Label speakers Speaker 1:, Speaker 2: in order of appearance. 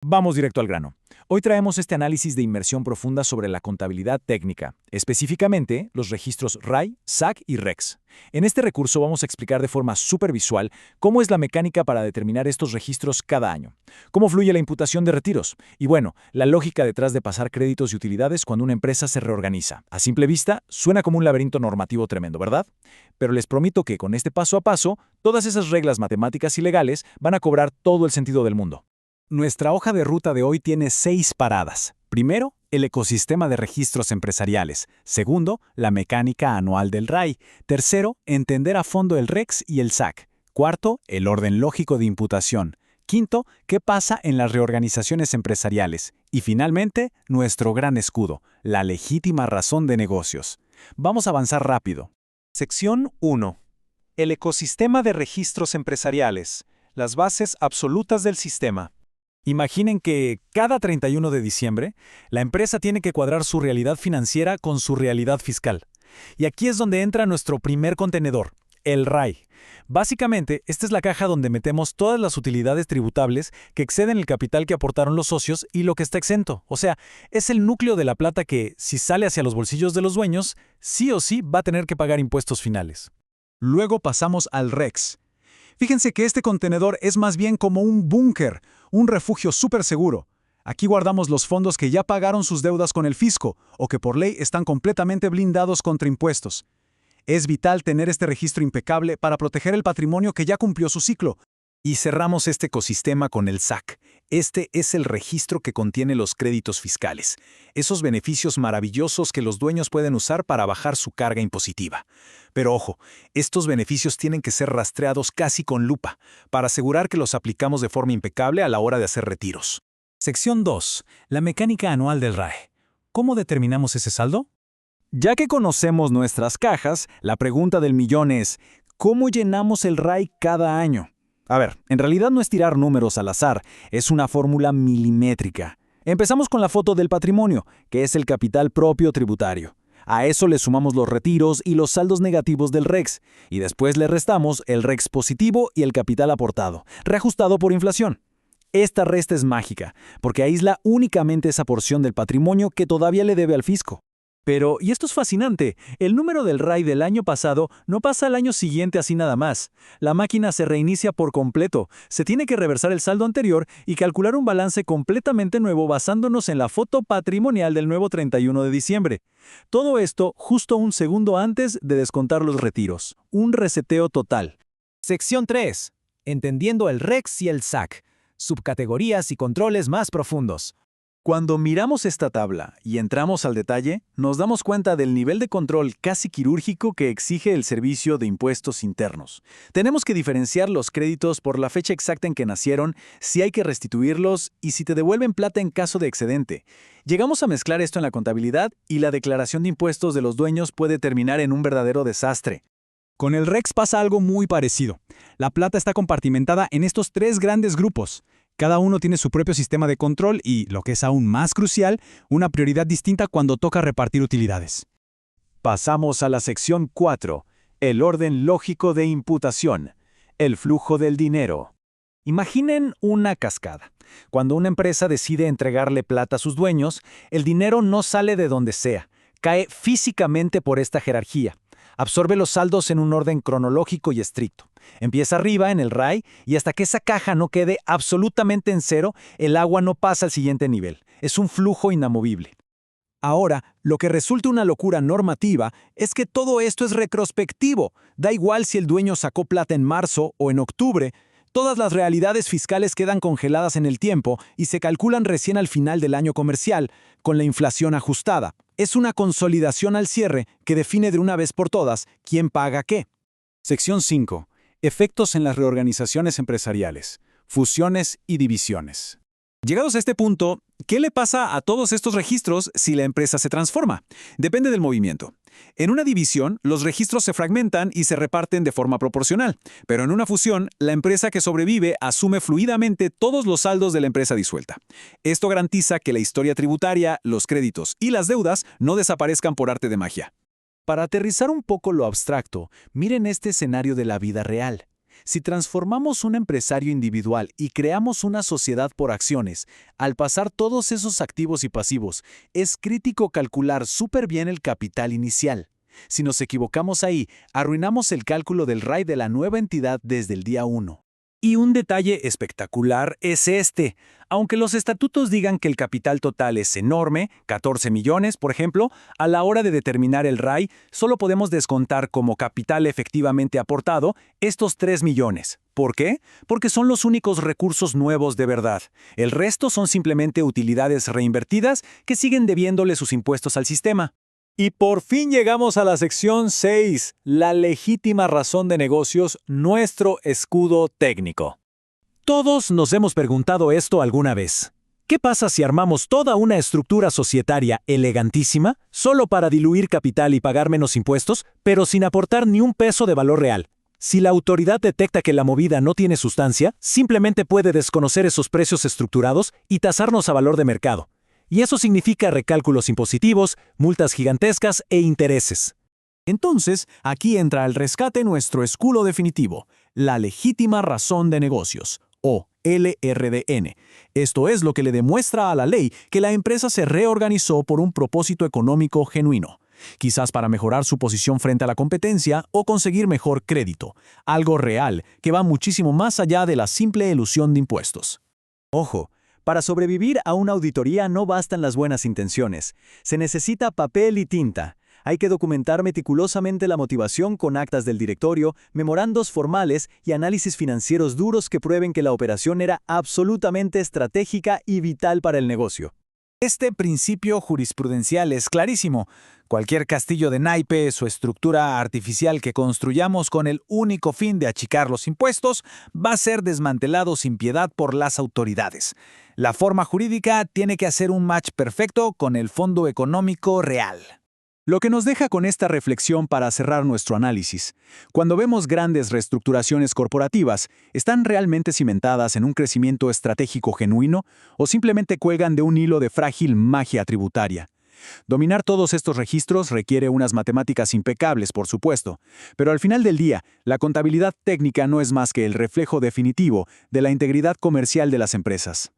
Speaker 1: Vamos directo al grano. Hoy traemos este análisis de inmersión profunda sobre la contabilidad técnica, específicamente los registros RAI, SAC y REX. En este recurso vamos a explicar de forma súper visual cómo es la mecánica para determinar estos registros cada año, cómo fluye la imputación de retiros y, bueno, la lógica detrás de pasar créditos y utilidades cuando una empresa se reorganiza. A simple vista, suena como un laberinto normativo tremendo, ¿verdad? Pero les prometo que con este paso a paso, todas esas reglas matemáticas y legales van a cobrar todo el sentido del mundo. Nuestra hoja de ruta de hoy tiene 6 paradas. Primero, el ecosistema de registros empresariales. Segundo, la mecánica anual del RAI. Tercero, entender a fondo el REX y el SAC. Cuarto, el orden lógico de imputación. Quinto, qué pasa en las reorganizaciones empresariales. Y finalmente, nuestro gran escudo, la legítima razón de negocios. Vamos a avanzar rápido.
Speaker 2: Sección 1. El ecosistema de registros empresariales. Las bases absolutas del sistema.
Speaker 1: Imaginen que cada 31 de diciembre, la empresa tiene que cuadrar su realidad financiera con su realidad fiscal. Y aquí es donde entra nuestro primer contenedor, el RAI. Básicamente, esta es la caja donde metemos todas las utilidades tributables que exceden el capital que aportaron los socios y lo que está exento. O sea, es el núcleo de la plata que, si sale hacia los bolsillos de los dueños, sí o sí va a tener que pagar impuestos finales.
Speaker 3: Luego pasamos al REX. Fíjense que este contenedor es más bien como un búnker, un refugio súper seguro. Aquí guardamos los fondos que ya pagaron sus deudas con el fisco o que por ley están completamente blindados contra impuestos. Es vital tener este registro impecable para proteger el patrimonio que ya cumplió su ciclo.
Speaker 1: Y cerramos este ecosistema con el SAC. Este es el registro que contiene los créditos fiscales, esos beneficios maravillosos que los dueños pueden usar para bajar su carga impositiva. Pero ojo, estos beneficios tienen que ser rastreados casi con lupa, para asegurar que los aplicamos de forma impecable a la hora de hacer retiros. Sección 2. La mecánica anual del RAE. ¿Cómo determinamos ese saldo? Ya que conocemos nuestras cajas, la pregunta del millón es, ¿cómo llenamos el RAI cada año? A ver, en realidad no es tirar números al azar, es una fórmula milimétrica. Empezamos con la foto del patrimonio, que es el capital propio tributario. A eso le sumamos los retiros y los saldos negativos del REX, y después le restamos el REX positivo y el capital aportado, reajustado por inflación. Esta resta es mágica, porque aísla únicamente esa porción del patrimonio que todavía le debe al fisco. Pero, y esto es fascinante, el número del RAI del año pasado no pasa al año siguiente así nada más. La máquina se reinicia por completo, se tiene que reversar el saldo anterior y calcular un balance completamente nuevo basándonos en la foto patrimonial del nuevo 31 de diciembre. Todo esto justo un segundo antes de descontar los retiros. Un reseteo total.
Speaker 4: Sección 3. Entendiendo el REX y el SAC. Subcategorías y controles más profundos.
Speaker 1: Cuando miramos esta tabla y entramos al detalle, nos damos cuenta del nivel de control casi quirúrgico que exige el Servicio de Impuestos Internos. Tenemos que diferenciar los créditos por la fecha exacta en que nacieron, si hay que restituirlos y si te devuelven plata en caso de excedente. Llegamos a mezclar esto en la contabilidad y la declaración de impuestos de los dueños puede terminar en un verdadero desastre.
Speaker 3: Con el REX pasa algo muy parecido. La plata está compartimentada en estos 3 grandes grupos. Cada uno tiene su propio sistema de control y, lo que es aún más crucial, una prioridad distinta cuando toca repartir utilidades.
Speaker 1: Pasamos a la sección 4, el orden lógico de imputación, el flujo del dinero. Imaginen una cascada. Cuando una empresa decide entregarle plata a sus dueños, el dinero no sale de donde sea, cae físicamente por esta jerarquía. Absorbe los saldos en un orden cronológico y estricto. Empieza arriba en el RAI y hasta que esa caja no quede absolutamente en cero, el agua no pasa al siguiente nivel. Es un flujo inamovible.
Speaker 3: Ahora, lo que resulta una locura normativa es que todo esto es retrospectivo. Da igual si el dueño sacó plata en marzo o en octubre. Todas las realidades fiscales quedan congeladas en el tiempo y se calculan recién al final del año comercial, con la inflación ajustada. Es una consolidación al cierre que define de una vez por todas quién paga qué.
Speaker 1: Sección 5. Efectos en las reorganizaciones empresariales, fusiones y divisiones. Llegados a este punto, ¿qué le pasa a todos estos registros si la empresa se transforma? Depende del movimiento. En una división, los registros se fragmentan y se reparten de forma proporcional, pero en una fusión, la empresa que sobrevive asume fluidamente todos los saldos de la empresa disuelta. Esto garantiza que la historia tributaria, los créditos y las deudas no desaparezcan por arte de magia. Para aterrizar un poco lo abstracto, miren este escenario de la vida real.
Speaker 2: Si transformamos un empresario individual y creamos una sociedad por acciones, al pasar todos esos activos y pasivos, es crítico calcular súper bien el capital inicial. Si nos equivocamos ahí, arruinamos el cálculo del RAI de la nueva entidad desde el día 1.
Speaker 3: Y un detalle espectacular es este. Aunque los estatutos digan que el capital total es enorme, 14 millones, por ejemplo, a la hora de determinar el RAI, solo podemos descontar como capital efectivamente aportado estos 3 millones. ¿Por qué? Porque son los únicos recursos nuevos de verdad. El resto son simplemente utilidades reinvertidas que siguen debiéndole sus impuestos al sistema.
Speaker 2: Y por fin llegamos a la sección 6, la legítima razón de negocios, nuestro escudo técnico.
Speaker 3: Todos nos hemos preguntado esto alguna vez. ¿Qué pasa si armamos toda una estructura societaria elegantísima solo para diluir capital y pagar menos impuestos, pero sin aportar ni un peso de valor real? Si la autoridad detecta que la movida no tiene sustancia, simplemente puede desconocer esos precios estructurados y tasarnos a valor de mercado. Y eso significa recálculos impositivos, multas gigantescas e intereses. Entonces, aquí entra al rescate nuestro escudo definitivo, la legítima razón de negocios, o LRDN. Esto es lo que le demuestra a la ley que la empresa se reorganizó por un propósito económico genuino, quizás para mejorar su posición frente a la competencia o conseguir mejor crédito, algo real que va muchísimo más allá de la simple elusión de impuestos.
Speaker 2: Ojo, para sobrevivir a una auditoría no bastan las buenas intenciones. Se necesita papel y tinta. Hay que documentar meticulosamente la motivación con actas del directorio, memorandos formales y análisis financieros duros que prueben que la operación era absolutamente estratégica y vital para el negocio.
Speaker 1: Este principio jurisprudencial es clarísimo. Cualquier castillo de naipes o estructura artificial que construyamos con el único fin de achicar los impuestos va a ser desmantelado sin piedad por las autoridades. La forma jurídica tiene que hacer un match perfecto con el fondo económico real.
Speaker 3: Lo que nos deja con esta reflexión para cerrar nuestro análisis. Cuando vemos grandes reestructuraciones corporativas, ¿están realmente cimentadas en un crecimiento estratégico genuino o simplemente cuelgan de un hilo de frágil magia tributaria? Dominar todos estos registros requiere unas matemáticas impecables, por supuesto, pero al final del día, la contabilidad técnica no es más que el reflejo definitivo de la integridad comercial de las empresas.